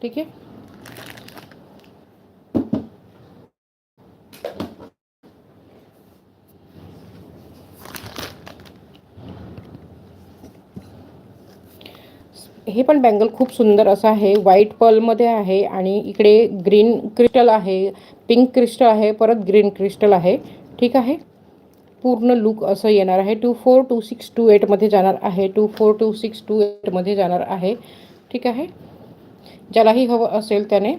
ठीक आहे. हे पण बँगल खूप सुंदर असं आहे, व्हाईट पर्लमध्ये आहे आणि इकडे ग्रीन क्रिस्टल आहे, पिंक क्रिस्टल आहे, परत ग्रीन क्रिस्टल आहे. ठीक आहे. पूर्ण लुक असं येणार आहे. 242628मध्ये जाणार आहे. 242628मध्ये जाणार आहे. ठीक आहे. ज्यालाही हवं असेल त्याने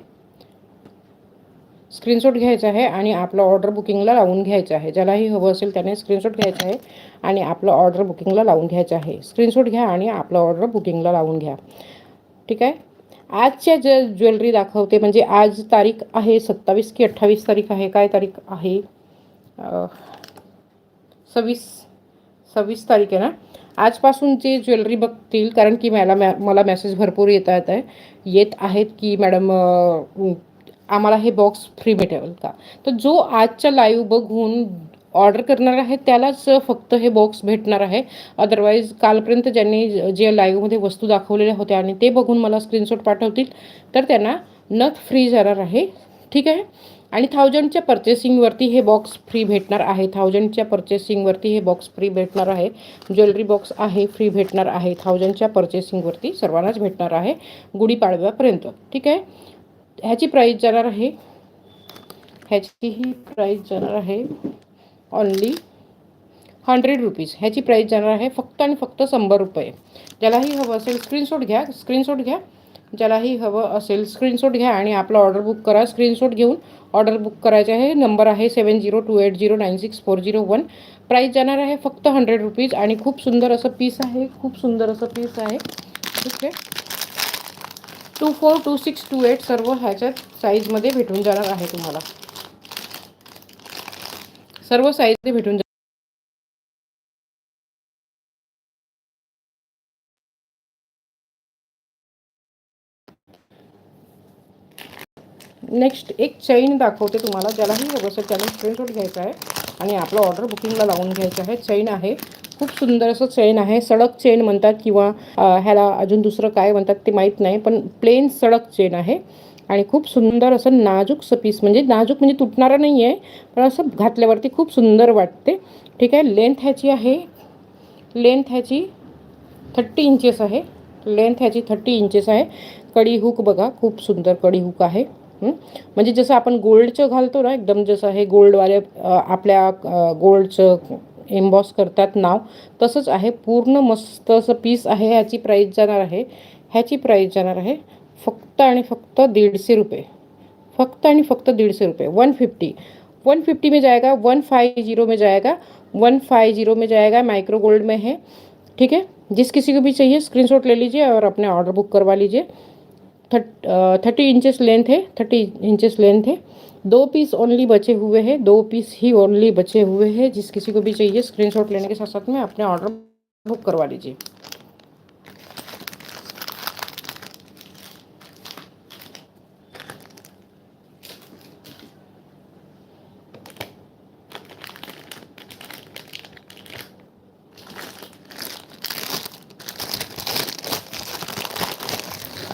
स्क्रीनशॉट घ्यायचा आहे आणि आपलं ऑर्डर बुकिंगला लावून घ्यायचं आहे. ज्यालाही हवं असेल त्याने स्क्रीनशॉट घ्यायचा आहे आणि आपलं ऑर्डर बुकिंगला लावून घ्यायचं आहे. स्क्रीनशॉट घ्या आणि आपलं ऑर्डर बुकिंगला लावून घ्या. ठीक आहे. आजच्या ज्वेलरी दाखवते, म्हणजे आज तारीख आहे 27 की 28 तारीख आहे, काय तारीख आहे, 26 तारीख आहे ना. आजपासून जे ज्वेलरी बघतील, कारण की मला मेसेज भरपूर येत आहेत की मॅडम आम्हाला हे बॉक्स फ्री भेटेल का. तर जो आजच्या लाईव्ह बघून ऑर्डर करणार आहे त्यालाच फक्त हे बॉक्स भेटणार आहे. अदरवाईज कालपर्यंत ज्यांनी जे लाईव्हमध्ये वस्तू दाखवलेल्या होत्या आणि ते बघून मला स्क्रीनशॉट पाठवतील तर त्यांना नथ फ्री जाणार आहे. ठीक आहे. आणि 1000च्या पर्चेसिंगवरती हे बॉक्स फ्री भेटणार आहे. 1000च्या पर्चेसिंगवरती हे बॉक्स फ्री भेटणार आहे. ज्वेलरी बॉक्स आहे फ्री भेटणार आहे. 1000च्या पर्चेसिंगवरती सर्वांनाच भेटणार आहे गुढीपाडव्यापर्यंत. ठीक आहे. ह्याची प्राईस जाणार आहे, ह्याचीही प्राईस जाणार आहे ऑनली 100 रुपीज. ह्याची प्राईस जाणार आहे फक्त आणि फक्त 100 रुपये. ज्यालाही हवं असेल स्क्रीनशॉट घ्या, स्क्रीनशॉट घ्या. ज्यालाही हवं असेल स्क्रीनशॉट घ्या आणि आपलं ऑर्डर बुक करा. स्क्रीनशॉट घेऊन ऑर्डर बुक करायचे आहे. नंबर आहे 7028096401. प्राईस जाणार आहे फक्त 100 रुपीज आणि खूप सुंदर असं पीस आहे, खूप सुंदर असं पीस आहे. ठीक आहे. 242628 सर्व ह्याच्यात साईजमध्ये भेटून जाणार आहे तुम्हाला. सर्व साईजमध्ये भेटून नेक्स्ट एक चैन दाखवते तुम्हाला. ज्यालाही हवं असेल त्याला स्क्रीनशॉट घ्यायचा आहे आणि आपलं ऑर्डर बुकिंगला लावून घ्यायचं आहे. चैन आहे, खूप सुंदर असं चैन आहे. सडक चेन म्हणतात किंवा ह्याला अजून दुसरं काय म्हणतात ते माहीत नाही, पण प्लेन सडक चेन आहे आणि खूप सुंदर असं नाजूकसं पीस, म्हणजे नाजूक म्हणजे तुटणारं नाही आहे, पण असं घातल्यावरती खूप सुंदर वाटते. ठीक आहे. लेंथ ह्याची आहे, लेंथ ह्याची 30 इंचेस आहे. लेंथ ह्याची 30 इंचेस आहे. कडी हुक बघा, खूप सुंदर कडी हुक आहे. म्हणजे जसं आपण गोल्डचं घालतो ना, एकदम जसं हे गोल्डवाले आपल्या गोल्डचं एम्बॉस करतात नाव, तसंच आहे. पूर्ण मस्त असं पीस आहे. ह्याची प्राईस जाणार आहे, ह्याची प्राईस जाणार आहे फक्त आणि फक्त 150 रुपये. फक्त आणि फक्त 150 रुपये. 150 में जाएगा, 150 में जाएगा, 150 में जाएगा. माइक्रो गोल्ड में है. ठीक है. जिस किसी को भी चाहिए स्क्रीनशॉट ले लीजिए और अपने ऑर्डर बुक करवा लीजिए. 30 इंचेस लेंथ है, 30 इंचेस लेंथ है. 2 पीस ओनली बचे हुए हैं, 2 पीस ही ओनली बचे हुए हैं. जिस किसी को भी चाहिए स्क्रीनशॉट लेने के साथ साथ में अपने ऑर्डर बुक करवा लीजिए.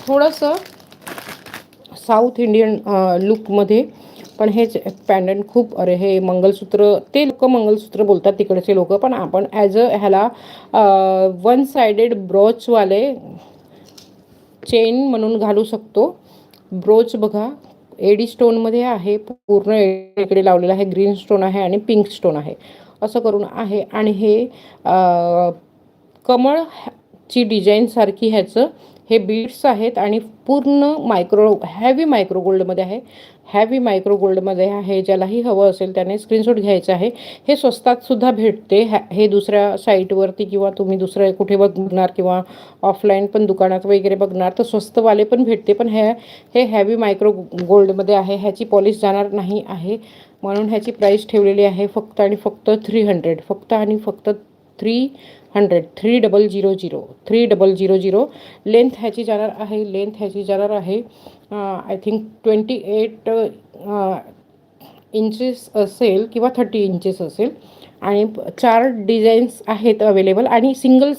थोडंसं साऊथ इंडियन लुकमध्ये, पण हेच पॅन्डंट खूप, अरे हे मंगलसूत्र, ते लोक मंगलसूत्र बोलतात तिकडचे लोक, पण आपण ॲज अ ह्याला 1 साइडेड ब्रोचवाले चेन म्हणून घालू शकतो. ब्रोच बघा, एडी स्टोनमध्ये आहे, पूर्ण इकडे लावलेला आहे, ग्रीन स्टोन आहे आणि पिंक स्टोन आहे, असं करून आहे. आणि हे कमळची डिझाईनसारखी ह्याचं हे बीड्स आहेत आणि पूर्ण हॅवी मायक्रो गोल्डमध्ये आहे, हॅवी मायक्रो गोल्डमध्ये आहे. ज्यालाही हवं असेल त्याने स्क्रीनशॉट घ्यायचा आहे. हे स्वस्तात सुद्धा भेटते. हे दुसऱ्या साईटवरती किंवा तुम्ही दुसऱ्या कुठे बघणार किंवा ऑफलाईन पण दुकानात वगैरे बघणार तर स्वस्तवाले पण भेटते, पण हे हॅवी मायक्रो गोल्डमध्ये आहे. ह्याची पॉलिश जाणार नाही आहे, म्हणून ह्याची प्राईस ठेवलेली आहे फक्त आणि फक्त 300. फक्त आणि फक्त 300, 3000. लेंथ ह्याची जाणार आहे, लेंथ ह्याची जाणार आहे आय थिंक 28 इंचेस असेल किंवा 30 इंचेस असेल. आणि 4 डिझाईन्स आहेत अवेलेबल आणि सिंगल